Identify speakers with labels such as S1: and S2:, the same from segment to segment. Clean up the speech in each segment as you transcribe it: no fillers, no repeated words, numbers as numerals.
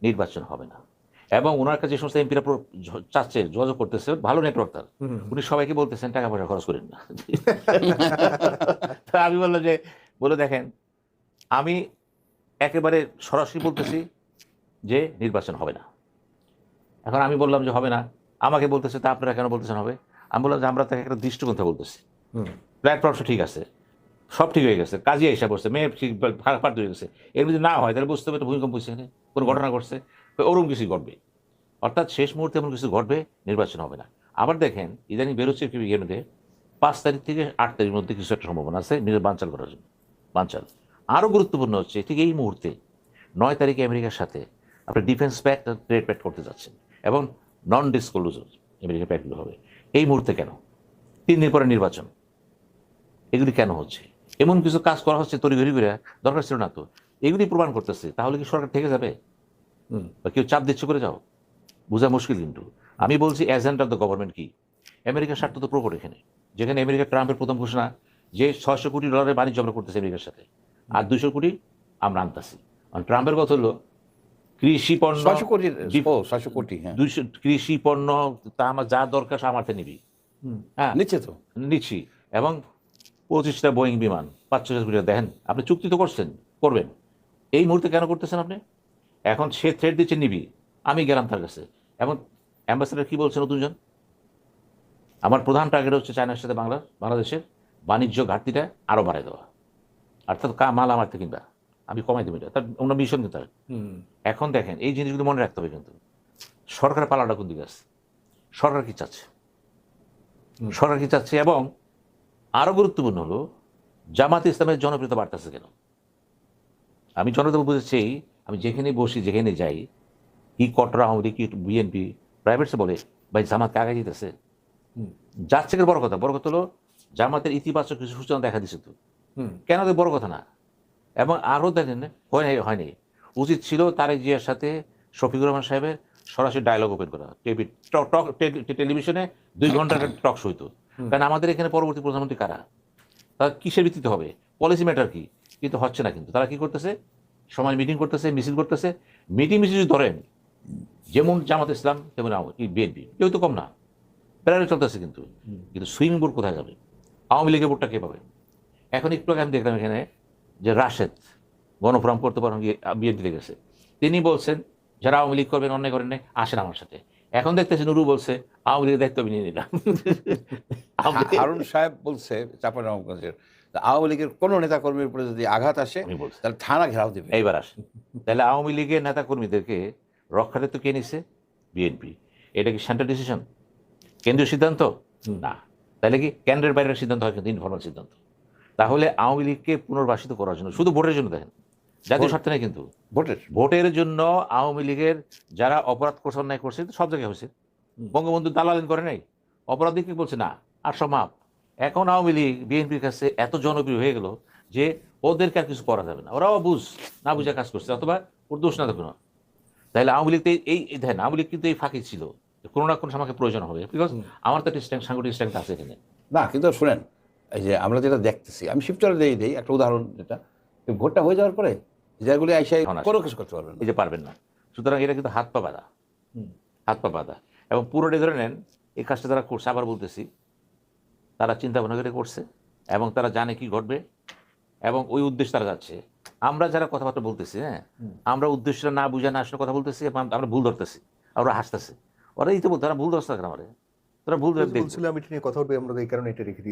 S1: নির্বাচন হবে না। এবং ওনার কাছে যে সমস্ত এমপিরা চাচ্ছে, যোগাযোগ করতেছে, ভালো নেটওয়ার্ক তার, উনি সবাইকে বলতেছেন টাকা পয়সা খরচ করেন না। তো আমি বললাম যে, বলে দেখেন, আমি একেবারে সরাসরি বলতেছি যে নির্বাচন হবে না। এখন আমি বললাম যে হবে না, আমাকে বলতেছে তা আপনারা কেন বলতেছেন হবে? আমি বললাম যে আমরা তাকে একটা দৃষ্টিকোণটা বলতেছি, প্ল্যাটফর্ম ঠিক আছে, সব ঠিক হয়ে গেছে, কাজে এসে পড়ছে, মেয়ে ঠিক পার হয়ে গেছে, এর যদি না হয় তাহলে বুঝতে হবে একটা ভূমিকম্প হচ্ছে, কোনো ঘটনা ঘটছে, ওরকম কিছু ঘটবে, অর্থাৎ শেষ মুহূর্তে এমন কিছু ঘটবে, নির্বাচন হবে না। আবার দেখেন ইদানিং বেরোচ্ছে কি ইয়ের মধ্যে 5 তারিখ থেকে 8 তারিখের মধ্যে কিছু একটা সম্ভাবনা আছে নিজের বানচাল করার জন্য। বানচাল আরও গুরুত্বপূর্ণ হচ্ছে ঠিক এই মুহূর্তে 9 তারিখে আমেরিকার সাথে আপনি ডিফেন্স প্যাক্ট ট্রেড প্যাক্ট করতে যাচ্ছেন এবং নন ডিসক্লোজার আমেরিকান প্যাক্টগুলো হবে। এই মুহূর্তে কেন? 3 দিন পরে নির্বাচন, এগুলি কেন হচ্ছে? এমন কিছু কাজ করা হচ্ছে তড়িঘড়ি করে, দরকার ছিল না তো। এগুলি প্রমাণ করতেছে তাহলে কি সরকার থেকে যাবে? বা কেউ চাপ দিচ্ছে করে যাও? বোঝা মুশকিল কিন্তু। আমি বলছি এজেন্ট অফ দ্য গভর্নমেন্ট কি? আমেরিকার স্বার্থ তো প্রকট এখানে, যেখানে আমেরিকা ট্রাম্পের প্রথম ঘোষণা যে $600 কোটি বাণিজ্য আমরা করতেছি আমেরিকার সাথে, আর 200 কোটি আমরা আনতেছি। ট্রাম্পের কথা হলো কৃষি পণ্য
S2: 600 কোটি, হ্যাঁ,
S1: 200 কৃষি পণ্য তা আমার যা দরকার আমার থেকে নিবি। হ্যাঁ,
S2: নিচ্ছে তো,
S1: নিচ্ছি। এবং 25টা বোয়িং বিমান 500 কোটি দেখেন, আপনি চুক্তি তো করছেন, করবেন। এই মুহূর্তে কেন করতেছেন আপনি? এখন সে থ্রেট দিচ্ছে নিবি, আমি গেলাম তার কাছে। এবং অ্যাম্বাসেডার কি বলছে নতুনজন? আমার প্রধান টার্গেট হচ্ছে চায়নার সাথে বাংলাদেশের বাণিজ্য ঘাটতিটা আরও বাড়ায় দেওয়া, অর্থাৎ মাল আমার থেকে কিনবা, আমি কমাই দেবো, এটা তার অন্য মিশন কিন্তু তার। এখন দেখেন এই জিনিসগুলো মনে রাখতে হবে কিন্তু সরকারের পালাটা কোন দিকে আছে, সরকার কি চাচ্ছে, সরকার কি চাচ্ছে। এবং আরও গুরুত্বপূর্ণ হলো জামাতে ইসলামের জনপ্রিয়তা বাড়তেছে কেন? আমি জনপ্রিয়তা বুঝেছি, আমি যেখানে বসি যেখানে যাই, কি কটরা আওয়ামী লীগ কি বিএনপি প্রাইভেটসে বলে ভাই জামাতকে আগে যেতেছে, যাচ্ছে বড় কথা। বড় কথা হলো জামাতের ইতিবাচক কিছু সূচনা দেখা দিচ্ছে তো, কেন তো বড় কথা না। এবং আরও দেখেন হয়নি, উচিত ছিল তারেক জিয়ার সাথে শফিকুর রহমান সাহেবের সরাসরি ডায়লগ ওপেন করা, টেলিভিশনে 2 ঘন্টার টক শো হইতো। কারণ আমাদের এখানে পরবর্তী প্রধানমন্ত্রী কারা, তারা কিসের ভিত্তিতে হবে, পলিসি ম্যাটার কি, কিন্তু হচ্ছে না। কিন্তু তারা কি করতেছে, সময় মিটিং করতেছে, মিছিল করতেছে। মিটিং মিছিল যদি ধরেন যেমন জামাত ইসলাম তেমন বিএনপি, কেউ তো কম না, প্যারালে চলতেছে। কিন্তু কিন্তু সুইমিং বোর্ড কোথায় যাবে? আওয়ামী লীগের বোর্ডটা কে পাবে? এখন একটু আগে আমি দেখলাম এখানে যে রাশেদ গণফোরাম করতে পারেন বিএনপিতে গেছে, তিনি বলছেন যারা আওয়ামী লীগ করবেন অন্যায় করেন নাই আসেন আমার সাথে। এখন দেখতেছি নুরু বলছে আওয়ামী লীগের দায়িত্ব আমি নিয়ে নিলাম।
S2: হারুন সাহেব বলছে চাঁপাইনবাবগঞ্জের আওয়ামী লীগের কোনো নেতাকর্মীর উপরে যদি আঘাত আসে তাহলে থানা ঘেরাও দেবে।
S1: এইবার আসে, তাহলে আওয়ামী লীগের নেতাকর্মীদেরকে রক্ষাতে তো কে নিছে? বিএনপি। এটা কি সেন্ট্রাল ডিসিশন, কেন্দ্রীয় সিদ্ধান্ত? না। তাহলে কি কেন্দ্রের বাইরের সিদ্ধান্ত হয়? কিন্তু ইনফরমাল সিদ্ধান্ত। তাহলে আওয়ামী লীগকে পুনর্বাসিত করার জন্য, শুধু ভোটের জন্য দেখেন, জাতীয় স্বার্থে নেই কিন্তু, ভোটের জন্য আওয়ামী লীগের যারা অপরাধ করছে অন্যায় করছে সব জায়গায় হয়েছে, বঙ্গবন্ধু দালালিন করে নাই, অপরাধী কি বলছে না আর সব মাপ। এখন আওয়ামী লীগ বিএনপির কাছে এত জনপ্রিয় হয়ে গেল যে ওদেরকে আর কিছু করা যাবে না, ওরাও না বুঝে কাজ করছে, অথবা ওর দোষ না দেখো না। তাহলে আওয়ামী লীগ এই দেখেন, আওয়ামী লীগ কিন্তু এই ফাঁকি ছিল, কোনো না কোনো আমাকে প্রয়োজন হবে, বিকজ আমার তো একটা সাংগঠনিক স্ট্রেংথ আছে এখানে।
S2: না কিন্তু শুনেন, এই যে আমরা যেটা দেখতেছি, আমি শিবচরে দেই একটা উদাহরণ, যেটা ভোটটা হয়ে যাওয়ার পরে যেগুলি আইসাই কোনো কিছু করতে পারবেন,
S1: এই যে পারবেন না। সুতরাং এটা কিন্তু হাত পা বাঁধা। এবং পুরোটাই ধরে নেন এই কাজটা যারা করছে, আবার বলতেছি, তারা চিন্তা ভাবনা করে করছে এবং তারা জানে কি ঘটবে এবং ওই উদ্দেশ্যে তারা যাচ্ছে। আমরা যারা কথাবার্তা বলতেছি, হ্যাঁ, আমরা উদ্দেশ্যটা না বুঝে না আসলে কথা বলতেছি, আমরা ভুল ধরতেছি, ওরা হাসতেছে, ওরা এই তো বলতে ভুল ধরছে কেন, আমাদের তোরা ভুল
S3: বলছিলাম এটা নিয়ে কথা বলবে, আমরা এই কারণে এটা রেখে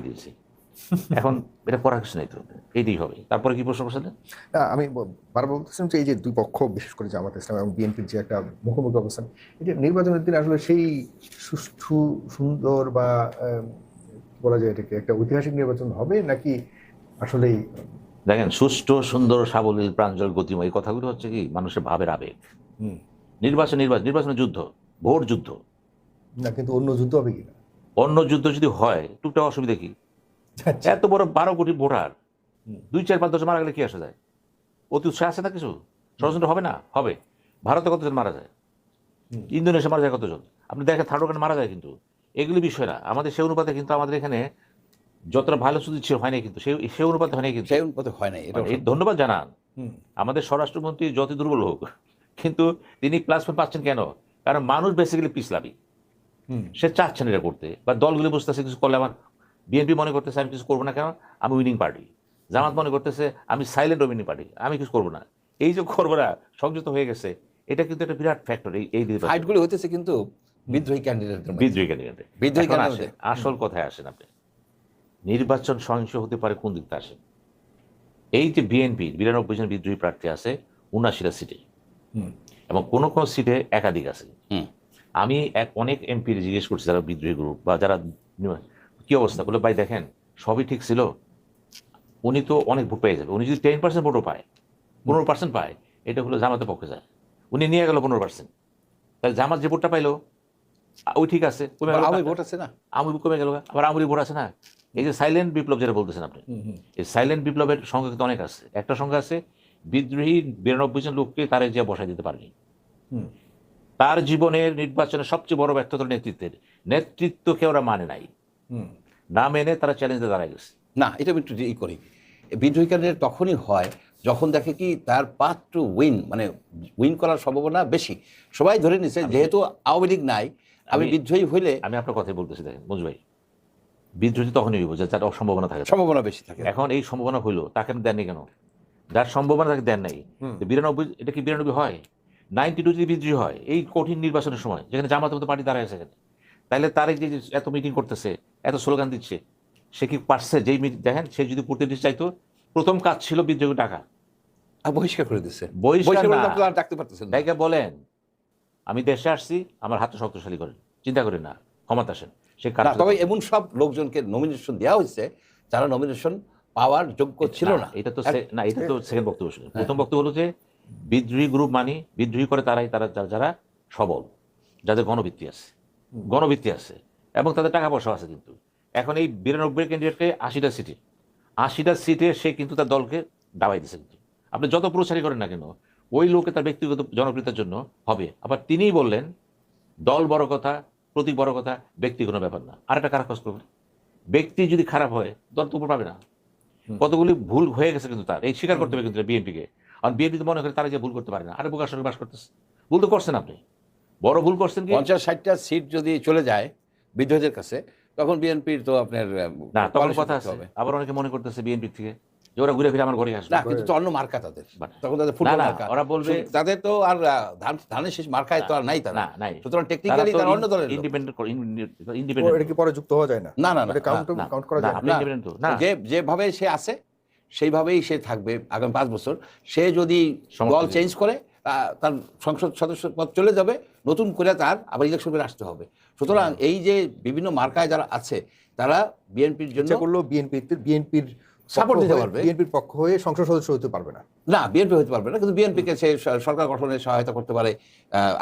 S3: দিয়েছি।
S1: এখন এটা করার কিছু নেই, তো এইটাই হবে। তারপরে কি প্রশ্ন করছিলেন?
S3: আমি বারবার বলতেছিলাম যে এই যে দুই পক্ষ, বিশেষ করে জামাত ইসলাম এবং বিএনপির যে একটা মুখোমুখি অবস্থান, এটা নির্বাচনের দিন আসলে সেই সুষ্ঠু সুন্দর বা বলা যায় এটাকে একটা ঐতিহাসিক নির্বাচন হবে নাকি আসলেই?
S1: দেখেন, সুষ্ঠু সুন্দর সাবলীল প্রাঞ্জল গতিময়, এই কথাগুলো হচ্ছে কি মানুষের ভাবের আবেগ। নির্বাচনের যুদ্ধ, ভোট যুদ্ধ
S3: না, কিন্তু অন্য যুদ্ধ হবে কিনা?
S1: অন্য যুদ্ধ যদি হয় টুকটাক অসুবিধা কি? এত বড় 12 কোটি ভোটার 2-4-5-10 মারা গেলে কি আসা যায়? অতি উৎসাহ আছে না কিছু? ষড়যন্ত্র হবে না? হবে। ভারতে কতজন মারা যায়, ইন্দোনেশিয়া মারা যায় কতজন, আপনি দেখেন থার্ড ওখানে মারা যায়। কিন্তু এগুলি বিষয় না আমাদের, সে অনুপাতে কিন্তু আমাদের এখানে যতটা ভালো সুযোগ ছিল হয় নাই, কিন্তু সে অনুপাতে হয় নাই, কিন্তু
S2: সেই অনুপাতে হয় নাই।
S1: ধন্যবাদ জানান আমাদের স্বরাষ্ট্রমন্ত্রী যত দুর্বল হোক, কিন্তু তিনি প্লাস পয়েন্ট পাচ্ছেন কেন? কারণ মানুষ বেসিক্যালি পিছলাবি, সে চাচ্ছেন এটা করতে, বা দলগুলি বুঝতেছে কিছু করলে আমার, বিএনপি মনে করতেছে আমি কিছু করবো না, কেন আমি উইনিং পার্টি, জামাত মনে করতেছে আমি সাইলেন্ট উইনিং পার্টি, আমি কিছু করবো না, এই যে করবো না সংযুক্ত হয়ে গেছে, এটা কিন্তু একটা বিরাট ফ্যাক্টর। এই
S2: ফাইটগুলো হতেছে কিন্তু বিদ্রোহী ক্যান্ডিডেটের মধ্যে।
S1: বিদ্রোহী ক্যান্ডিডেট।
S2: বিদ্রোহী
S1: এখন
S2: ক্যান্ডিডেট
S1: আসেন, আসল কথায় আসেন আপনি, নির্বাচন সহিংস হতে পারে কোন দিকটা আসেন? এই যে বিএনপি 92 জন বিদ্রোহী প্রার্থী আছে 79টা সিটে, এবং কোন কোন সিটে একাধিক আছে। আমি অনেক এমপি জিজ্ঞেস করছি যারা বিদ্রোহী গ্রুপ বা যারা কি অবস্থা, বলে ভাই দেখেন সবই ঠিক ছিল, উনি তো অনেক ভোট পেয়ে যাবে, উনি যদি 10% ভোটও পায়, 15% পায়, এটা হলো জামাতের পক্ষে যায়, উনি নিয়ে গেল 15%, তাহলে জামাত যে ভোটটা পাইলো ওই ঠিক আছে,
S2: ভোট আছে না,
S1: আমি কমে গেল, আবার আমরি ভোট আছে না। এই যে সাইলেন্ট বিপ্লব যেটা বলতেছেন আপনি, এই সাইলেন্ট বিপ্লবের সংখ্যা কিন্তু অনেক আছে। একটা সংখ্যা আছে বিদ্রোহী 92 জন লোককে তারে যে বসাই দিতে পারেনি। তার জীবনের নির্বাচনের সবচেয়ে বড় ব্যর্থতা নেতৃত্বকে ওরা মানে নাই, না মেনে তারা চ্যালেঞ্জে দাঁড়ায় গেছে।
S2: না এটা আমি একটু করি। বিদ্রোহী ক্যান্ডিডেট তখনই হয় যখন দেখে কি তার পাথ টু উইন, মানে উইন করার সম্ভাবনা বেশি। সবাই ধরে নিচ্ছে যেহেতু আওয়ামী লীগ নাই, আমি বিদ্রোহী হইলে,
S1: আমি আপনার কথাই বলতেছি, দেখেন মঞ্জু ভাই, বিদ্রোহী তখনই হইব যার সম্ভাবনা থাকে,
S2: সম্ভাবনা বেশি থাকে।
S1: এখন এই সম্ভাবনা হইলো, তাকে দেননি কেন? যার সম্ভাবনা তাকে দেন নাই। 92, এটা কি 92 হয়? 92 যদি বিদ্রোহী হয় এই কঠিন নির্বাচনের সময়, যেখানে জামাত পার্টি দাঁড়ায় আছে, তাহলে তার এই যে এত মিটিং করতেছে, এত স্লোগান দিচ্ছে, সে কি পারছে? যেই দেখেন, সে যদি প্রতিনিধি চাইতো, প্রথম কাজ ছিল বিদ্রোহী ডাকা,
S2: বহিষ্কার করে দিচ্ছে।
S1: বহিষ্কার
S2: ডাকতে পারতেছেন
S1: ডাইকা বলেন আমি দেশে আসছি, আমার হাতে শক্তিশালী করেন, চিন্তা করেন না, ক্ষমতা আসেন। সে
S2: তবে এমন সব লোকজনকে নমিনেশন দেওয়া হয়েছে যারা নমিনেশন পাওয়ার যোগ্য ছিল না।
S1: এটা তো না, এটা তো সেকেন্ড বক্তব্য ছিল। প্রথম বক্তব্য হলো যে বিদ্রোহী গ্রুপ মানি, বিদ্রোহী করে তারা যারা সবল, যাদের গণভিত্তি আছে এবং তাদের টাকা পয়সা আছে। কিন্তু এখন এই 92 ক্যান্ডিডেটকে 80টা সিটে সে কিন্তু তার দলকে দাবাই দিচ্ছে। কিন্তু আপনি যত প্রচারই করেন না কেন, ওই লোকে তার ব্যক্তিগত জনপ্রিয়তার জন্য হবে। আবার তিনিই বললেন দল বড় কথা, প্রতীক বড় কথা, ব্যক্তি কোনো ব্যাপার না। আর একটা কারা খোঁজ করবে, ব্যক্তি যদি খারাপ হয় দল তো উপর পাবে না। কতগুলি ভুল হয়ে গেছে কিন্তু তার, এই স্বীকার করতে হবে কিন্তু বিএনপিকে। আর বিএনপি তো মনে করে তারা যে ভুল করতে পারে না, আরে বোকার সঙ্গে বাস করতেছে। ভুল তো করছেন আপনি, বড় ভুল করছেন।
S2: 50-60টা সিট যদি চলে যায় বিদ্রোহীদের কাছে, তখন বিএনপির তো আপনার
S1: না, তখন কথা আছে। আবার অনেকে মনে করতেছে বিএনপি থেকে যে ওরা ঘুরে ফিরে আমার ঘরে আসবে।
S2: না, কিন্তু তো অন্য মার্কা তাদের, তখন তাদের ফুটবল মার্কা।
S1: ওরা বলবে
S2: তাদের তো আর ধানের শেষ মার্কায় তো আর নাই তারা।
S1: না, নাই।
S2: সুতরাং টেকনিক্যালি তারা অন্য দলের
S1: ইন্ডিপেন্ডেন্ট।
S3: এটা কি পরে যুক্ত হওয়া যায় না?
S2: না না,
S3: এটা কাউন্ট করা যায়
S1: না।
S2: যেভাবে সে আছে সেইভাবেই সে থাকবে আগামী 5 বছর। সে যদি দল চেঞ্জ করে তার সংসদ সদস্য পদ চলে যাবে, নতুন করে তার আবার ইলেকশন করে আসতে হবে। সুতরাং এই যে বিভিন্ন মার্কায় যারা আছে তারা বিএনপির জন্য
S3: করলো বিএনপির
S2: সাপোর্ট দিতে পারবে,
S3: বিএনপির পক্ষ হয়ে সংসদ সদস্য হতে পারবে না।
S2: না, বিএনপি হতে পারবে না, কিন্তু বিএনপিকে সে সরকার গঠনে সহায়তা করতে পারে,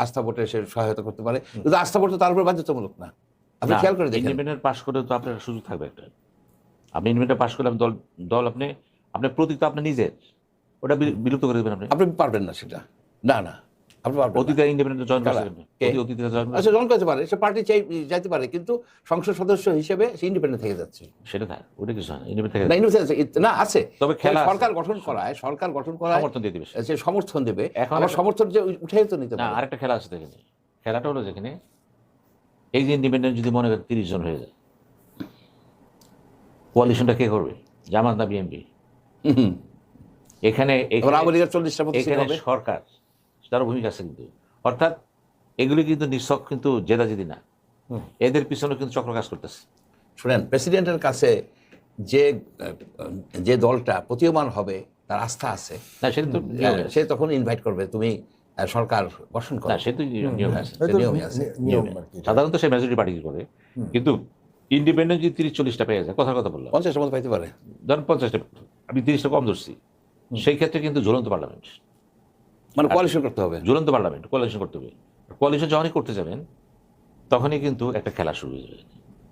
S2: আস্থা ভোটে সে সহায়তা করতে পারে, কিন্তু আস্থা ভোট তো তার উপর বাধ্যতামূলক না। আপনি খেয়াল করে দেখেন,
S1: ইন্ডিপেন্ডেন্ট পাস করে তো আপনার সুযোগ থাকবে একটা। আপনি ইন্ডিপেন্ডেন্ট পাস করলে দল আপনি প্রতীক তো আপনি নিজের, ওটা বিলুপ্ত করে দেবেন।
S2: আপনি পারবেন না সেটা। না না, আপনি পারবেন না।
S1: অতীতে ইন্ডিপেন্ডেন্ট জয়েন করতে
S2: আচ্ছা, জয়েন করতে পারে, সে পার্টি যাইতে পারে, কিন্তু সংসদ সদস্য হিসেবে সে ইন্ডিপেন্ডেন্ট থেকে যাচ্ছে।
S1: সেটা থাকে, ওটা কিছু না, ইন্ডিপেন্ডেন্ট
S2: না আছে।
S1: তবে খেলা
S2: সরকার গঠন করায়
S1: সমর্থন দিয়ে দিবে,
S2: সে সমর্থন দেবে।
S1: এখন
S2: আবার সমর্থন যে উঠে তো নিতে
S1: না।
S2: পারে।
S1: আরেকটা খেলা আছে দেখেন, খেলাটা হলো যেখানে এই যে ইন্ডিপেন্ডেন্ট যদি মনে করেন 30 জন হয়ে যায়, কোয়ালিশনটা কে করবে? জামাত না বিএনপি? এখানে সরকার তার ভূমিকা আছে কিন্তু। অর্থাৎ এগুলি কিন্তু নিঃশক, কিন্তু জেদাজেদি না, এদের পিছনে কিন্তু চক্র কাজ করতেছে।
S2: শুনেন, প্রেসিডেন্টের কাছে যে দলটা প্রতীয়মান হবে তার আস্থা আছে
S1: না, সেটা তো
S2: সে তখন ইনভাইট করবে, তুমি সরকার গঠন করো।
S1: না, সে তো নিয়ম আছে, সাধারণত সে মেজরিটি পার্টি করে। কিন্তু ইন্ডিপেন্ডেন্ট যদি 30-40টা পেয়ে যায়, কথার কথা বললাম,
S2: 50-টা মতো পাইতে পারে,
S1: ধরেন 50টা, আমি 30টা কম ধরছি, সেই ক্ষেত্রে কিন্তু ঝুলন্ত পার্লামেন্ট,
S2: মানে কোয়ালিশন করতে হবে,
S1: ঝুলন্ত পার্লামেন্ট কোয়ালিশন করতে হবে। কোয়ালিশন যখনই করতে যাবেন তখনই কিন্তু একটা খেলা শুরু হয়ে যাবে।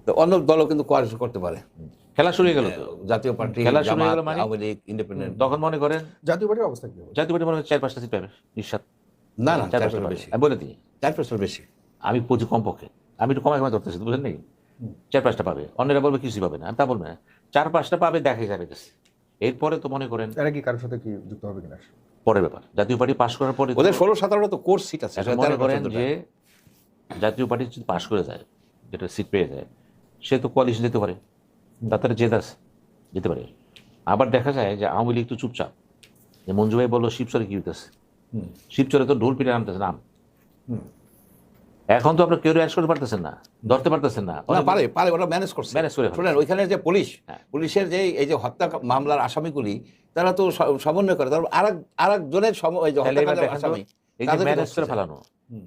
S2: তো অন্য দলও কিন্তু কোয়ালিশন করতে পারে।
S1: খেলা শুরু হয়ে গেল তো,
S2: জাতীয় পার্টি,
S1: খেলা শুরু হয়ে গেল, মানে
S2: আওয়ামী লীগ, ইন্ডিপেন্ডেন্ট।
S1: তখন মনে করেন
S3: জাতীয় পার্টির অবস্থা কি হবে?
S1: জাতীয় পার্টি মনে হয় 4-5টা সিট পাবে নিঃস্বাদ।
S2: না না,
S1: 4-5টা বেশি, আমি বলে দিই
S2: 4% বেশি।
S1: আমি বুঝি কমপক্ষে, আমি একটু কমায় ধরতেছি, বুঝলেন নাকি? 4-5টা পাবে, অন্যরা বলবে কিছুই পাবে না, আমি তা বলবে না, 4-5টা পাবে, দেখা যাবে। এরপরে তো মনে করেন
S3: এরা কি কারোর সাথে কি যুক্ত হবে কিনা?
S1: পরের ব্যাপার, জাতীয় পার্টি পাশ করার পরে তো-
S2: ওদের 16-17 তো কোর্স সিট আছে,
S1: এখন মনে করেন যে জাতীয় পার্টি যদি পাশ করে যায়, যেটা সিট পেয়ে যায়, সে তো কোয়ালিশন যেতে পারে, তাড়াতাড়ি জেদ আছে, যেতে পারে। আবার দেখা যায় যে আওয়ামী লীগ তো চুপচাপ, যে মঞ্জু ভাই বললো শিবচরে কি হইতেছে, শিবচরে তো ঢোল পিটে নামতেছে নাম। এখন তো আপনার কেউ অ্যারেস্ট করতে পারতেছেন না, ধরতে পারতেছেন না।
S2: না, পারে পারে, ওরা ম্যানেজ করছে।
S1: ম্যানেজ করে ফেলে।
S2: শুনেন, ওইখানে যে পুলিশ,
S1: হ্যাঁ।
S2: পুলিশের যে এই যে হত্যা মামলার আসামিগুলি, তারা তো সমন্বয় করে, তারা আরেকজনের ওই যে
S1: তাহলে এবার
S2: হত্যাকাণ্ডের
S1: দেখেন তো,
S2: আসামি
S1: এই যে ম্যানেজ করে ফেলানো,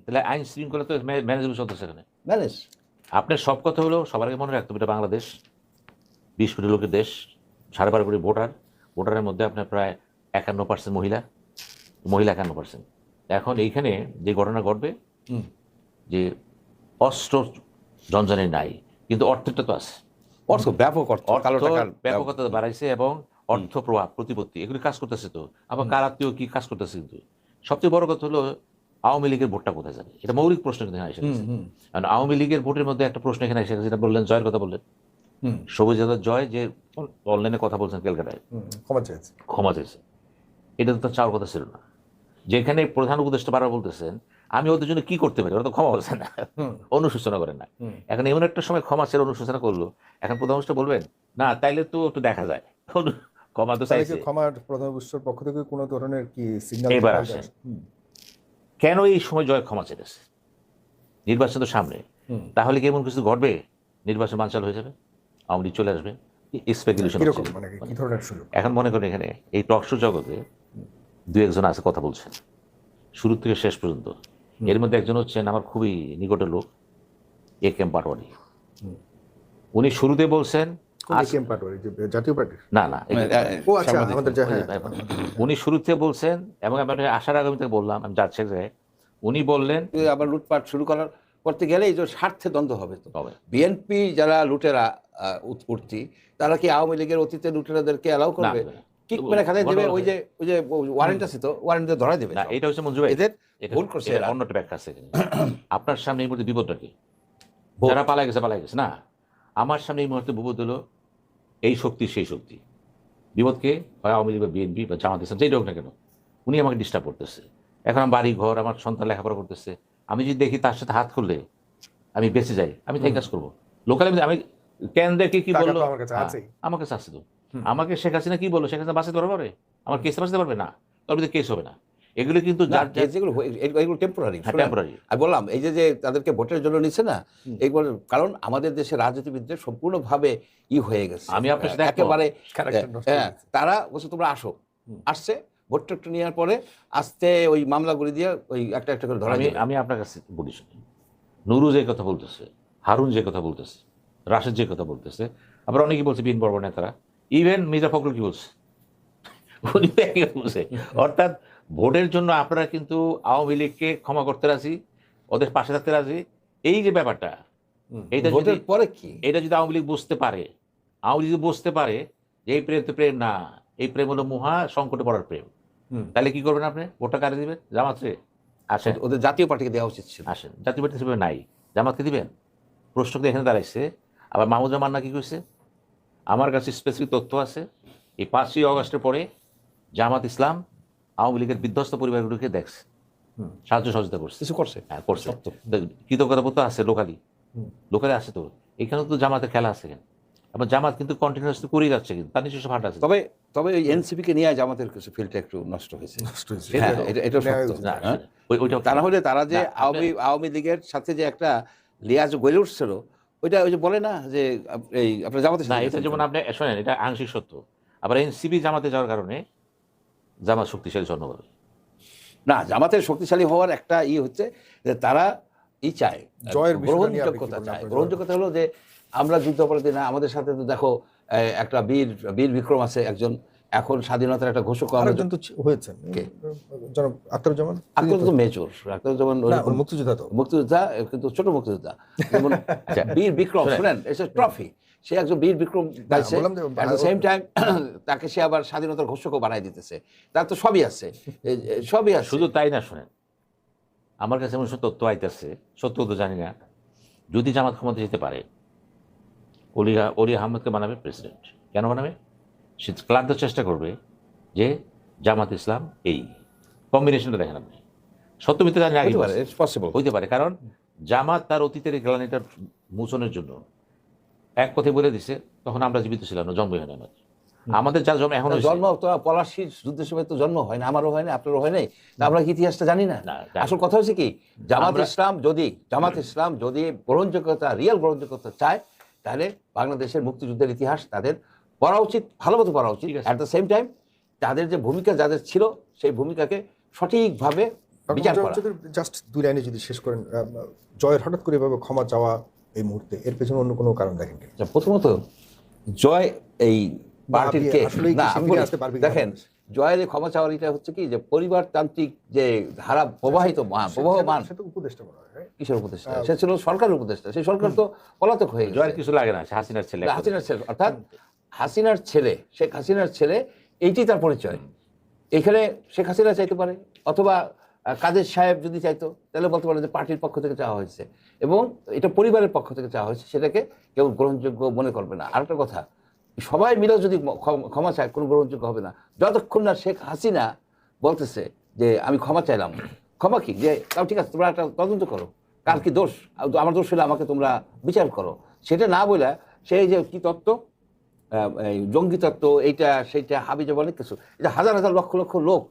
S1: তাহলে আইন শৃঙ্খলা তো ম্যানেজেবল চলতেছে এখানে।
S2: ম্যানেজ।
S1: আপনার সব কথা হলো সবার আগে মনে রাখতে হবে, এটা বাংলাদেশ, 20 কোটি লোকের দেশ, 12.5 কোটি ভোটার, ভোটারের মধ্যে আপনার প্রায় 51% মহিলা, 51%। এখন এইখানে যে ঘটনা ঘটবে, যে অস্ত্র জনজনের নাই, কিন্তু অর্থটা তো আছে,
S2: অর্থ ব্যাপক, অর্থ কালো টাকার
S1: ব্যাপকতা বাড়াইছে, এবং অর্থ প্রভাব প্রতিপত্তি এগুলি কাজ করতেছে। তো আবার কারাত্মীয় কি কাজ করতেছে, কিন্তু সবচেয়ে বড় কথা হলো আওয়ামী লীগের ভোটটা কোথায় যাবে, এটা মৌলিক প্রশ্ন কিন্তু এখানে এসে গেছে। কারণ আওয়ামী লীগের ভোটের মধ্যে একটা প্রশ্ন এখানে এসে গেছে, যেটা বললেন, জয়ের কথা বললেন, সবুজ যাদব জয় যে অনলাইনে কথা বলছেন ক্যালকাটায়,
S3: ক্ষমা চেয়েছে।
S1: ক্ষমা চেয়েছে, এটা তো তার চাওয়ার কথা ছিল না। যেখানে প্রধান উপদেষ্টা বারবার বলতেছেন আমি ওদের জন্য কি করতে পারি, ওরা তো ক্ষমা বলছেন না, অনুশোচনা করেন না। এখন এমন একটা সময় ক্ষমা ছেড়ে অনুশোচনা করলো, এখন প্রধান উপদেষ্টা বলবেন না তাইলে তো একটু দেখা যায়, ক্ষমা তো চাইছে।
S3: ক্ষমার প্রধান উপদেষ্টার পক্ষ থেকে কোনো ধরনের কি সিগন্যাল
S1: এবার আসেন, কেন এই সময় জয় ক্ষমা চেয়েছে, নির্বাচন তো সামনে, তাহলে কি এমন কিছু ঘটবে, নির্বাচন বানচাল হয়ে যাবে, আওয়ামী লীগ চলে আসবে, স্পেকুলেশন
S3: কিরকম, মানে কি ধরনের সুযোগ?
S1: এখন মনে করেন এখানে এই টকশো জগতে দু একজন আছে কথা বলছেন শুরু থেকে শেষ পর্যন্ত। এর মধ্যে একজন হচ্ছেন আমার খুবই নিকটের লোক, A.K.M. পাটোয়ারি। উনি শুরুতে বলছেন
S3: A.K.M. পাটোয়ারি যে জাতীয় পার্টির?
S1: না না,
S3: ও আচ্ছা, আমাদের যে
S1: উনি শুরুতে বলছেন, এবং আমি আসার আগে আমি তাকে বললাম আমি যাচ্ছি এক জায়গায়, উনি বললেন
S2: আবার লুটপাট শুরু করতে গেলে এই যে স্বার্থে দ্বন্দ্ব হবে। তো
S1: হবে।
S2: বিএনপি যারা লুটেরা উঠতি, তারা কি আওয়ামী লীগের অতীতে লুটেরাদেরকে অ্যালাউ করবে? কিক মেরে খাতায় দেবে, ওই যে ওয়ারেন্ট আছে, তো ওয়ারেন্টে ধরাই দেবে।
S1: না, এটা হচ্ছে মঞ্জু ভাই,
S2: এদের
S1: এটা
S2: ভুল করছে এরা।
S1: অন্য একটা ব্যাখ্যা আছে এখানে। আপনার সামনে এই মুহূর্তে বিপদটা কি, যারা পালাই গেছে না, আমার সামনে এই মুহূর্তে বিপদ হলো এই শক্তি সেই শক্তি। বিপদকে হয় আওয়ামী লীগ বা বিএনপি বা জামাত ইসলাম, যেই হোক না কেন, উনি আমাকে ডিস্টার্ব করতেছে। এখন আমার বাড়ি ঘর, আমার সন্তান লেখাপড়া করতেছে, আমি যদি দেখি তার সাথে হাত খুললে আমি বেঁচে যাই, আমি তাই কাজ করবো। লোকাল আমি কেন্দ্রকে কি বললো, আমার কাছে আছে তো, আমাকে শেখ হাসিনা কি বললো, শেখ হাসিনা বাঁচাতে পারবে, আমার কেস বাঁচাতে পারবে না, তার মধ্যে কেস হবে না। এগুলো কিন্তু
S2: এগুলো টেম্পোরারি।
S1: টেম্পোরারি।
S2: আমি বললাম এই যে তাদেরকে ভোটের জন্য নিচ্ছে না, এইগুলো কারণ আমাদের দেশের রাজনীতিবিদদের সম্পূর্ণভাবে হয়ে গেছে।
S1: আমি আপনার সাথে
S2: একেবারে তারা বলছে তোমরা আসছে ভোট টোট নেওয়ার পরে আস্তে ওই মামলাগুলি দিয়ে ওই একটা একটা করে ধরা।
S1: আমি আপনার কাছে বলি, নুরু যে কথা বলতেছে, হারুন যে কথা বলতেছে, রাশেদ যে কথা বলতেছে, আবার অনেকেই বলছে বিন বড় নেতারা, ইভেন মির্জা ফখরুল কি বলছে, উনি বলছে, অর্থাৎ ভোটের জন্য আপনারা কিন্তু আওয়ামী লীগকে ক্ষমা করতে রাজি, ওদের পাশে থাকতে রাজি। এই যে ব্যাপারটা, এইটা ভোটের
S2: পরে কি,
S1: এটা যদি আওয়ামী লীগ বুঝতে পারে, আওয়ামী লীগ বুঝতে পারে যে এই প্রেম তো প্রেম না, এই প্রেম হলো মহা সংকটে পড়ার প্রেম, তাহলে কি করবেন আপনি, ভোটটা কারে দিবেন, জামাতে? আসেন,
S2: ওদের জাতীয় পার্টিকে দেওয়া উচিত ছিল।
S1: আসেন, জাতীয় পার্টি হিসেবে নাই, জামাতকে দিবেন? প্রশ্ন তো এখানে দাঁড়াইছে। আবার মাহমুদ জামান কি কইছে, আমার কাছে স্পেসিফিক তথ্য আছে, এই 5ই অগস্টের পরে জামাত ইসলাম আওয়ামী লীগের বিধ্বস্ত পরিবারগুলোকে দেখছে, সাহায্য সহযোগিতা করছে,
S2: কিছু করছে।
S1: হ্যাঁ করছে, কৃতজ্ঞতাবোধ আছে, লোকালি আছে তো, এখানে তো জামাতের খেলা আছে। এবং জামাত কিন্তু কন্টিনিউয়াসলি করেই যাচ্ছে, কিন্তু তার নিজস্ব ফান্ড আছে।
S2: তবে ওই এনসিপিকে নিয়ে জামাতের কিছু ফিল্ডটা একটু নষ্ট হয়েছে। হ্যাঁ, এটা সত্য। তা না হলে তারা যে আওয়ামী লীগের সাথে যে একটা লিয়াজ গড়ে উঠছিল, ওইটা ওই যে বলে না যে এই আপনার জামাতের
S1: না, এটা যেমন আপনি শোনেন, এটা আংশিক সত্য। আবার এনসিপি জামাতে যাওয়ার কারণে জামাত শক্তিশালী জন্ম পাবে
S2: না, জামাতের শক্তিশালী হওয়ার একটা হচ্ছে যে তারা চায়
S3: জয়ের
S2: গ্রহণযোগ্যতা চায়। গ্রহণযোগ্যতা হলো যে আমরা যুদ্ধাপরাধী না, আমাদের সাথে তো দেখো একটা বীর বিক্রম আছে একজন, এখন স্বাধীনতার একটা ঘোষক
S3: হয়েছেন জনাব আখতারুজ্জামান।
S2: তো মেজর আখতারুজ্জামান মুক্তিযোদ্ধা, কিন্তু ছোট মুক্তিযোদ্ধা। বীর বিক্রম, শুনেন, এটা ট্রফি, সে একজন বীর বিক্রম গাইছে, এট দ্য সেম টাইম তাকে সে আবার স্বাধীনতার ঘোষকও বানাই দিতেছে। তার তো সবই আছে, সবই আছে।
S1: শুধু তাই না, শোনেন, আমার কাছে এমন তথ্য আইতেছে, সত্য তো জানি না, যদি জামাত ক্ষমতা যেতে পারে, অলি আহমদকে বানাবে প্রেসিডেন্ট। কেন বানাবে? সে ক্লান্ত চেষ্টা করবে যে জামাত ইসলাম এই কম্বিনেশনটা দেখেন আপনি। সত্য মিথ্যা জানি আগে
S2: হতে পারে, ইটস পসিবল।
S1: হইতে পারে, কারণ জামাত তার অতীতের গ্লানিটা মোচনের জন্য এক কথায় বলে দিছে, তখন আমরা জীবিত ছিলাম না, জন্ম হয় না। আমাদের যা জন্ম এখন হয়েছে-
S2: জন্ম তো পলাশির যুদ্ধের সময় তো জন্ম হয় না, আমারও হয় না, আপনারও হয় নাই, তা আমরা কি ইতিহাসটা জানি না?
S1: না, জানি।
S2: আসল কথা হচ্ছে কি, জামাত ইসলাম যদি গ্রহণযোগ্যতা, রিয়েল গ্রহণযোগ্যতা চায়, তাহলে বাংলাদেশের মুক্তিযুদ্ধের ইতিহাস তাদের পড়া উচিত, ভালো মতো পড়া উচিত।
S1: ঠিক আছে।
S2: অ্যাট দ্য সেম টাইম তাদের যে ভূমিকা যাদের ছিল, সেই ভূমিকাকে সঠিকভাবে বিচার করা।
S3: জাস্ট 2 লাইনে যদি শেষ করেন, জয়ের হঠাৎ করে এভাবে ক্ষমা চাওয়া এই মুহূর্তে, এর পেছনে অন্য কোনো কারণ দেখেন কিনা?
S2: প্রথমত জয় এই পার্টির কে
S3: আসলেই কি
S2: না,
S3: সে
S2: আমি
S3: ফিরে
S2: বলি,
S3: আসতে পারবে কিনা?
S2: দেখেন জয়ের এই ক্ষমা চাওয়ার এটা হচ্ছে কি, যে পরিবারতান্ত্রিক যে ধারা প্রবাহমান,
S3: সে তো উপদেষ্টা বলা হয়, right?
S2: কিসের উপদেষ্টা? সে ছিল সরকারের উপদেষ্টা, সেই সরকার তো পলাতক হয়ে গেছে।
S1: জয়ের কিছু লাগে না, সে হাসিনার ছেলে।
S2: হাসিনার ছেলে, অর্থাৎ হাসিনার ছেলে, শেখ হাসিনার ছেলে, এইটি তার পরিচয়। এখানে শেখ হাসিনা চাইতে পারে, অথবা কাদের সাহেব যদি চাইতো, তাহলে বলতে পারে যে পার্টির পক্ষ থেকে চাওয়া হয়েছে এবং এটা পরিবারের পক্ষ থেকে চাওয়া হয়েছে, সেটাকে কেউ গ্রহণযোগ্য মনে করবে না। আরেকটা কথা, সবাই মিলে যদি ক্ষমা চায়, কোনো গ্রহণযোগ্য হবে না যতক্ষণ না শেখ হাসিনা বলতেছে যে আমি ক্ষমা চাইলাম। ক্ষমা কি, যে তাও ঠিক আছে, তোমরা একটা তদন্ত করো, কার কি দোষ, আমার দোষ হলে আমাকে তোমরা বিচার করো, সেটা না বলে সেই যে কি তত্ত্ব, এই জঙ্গি তত্ত্ব, এইটা সেইটা হাবি জবাব অনেক কিছু, এটা হাজার হাজার লক্ষ লক্ষ লোক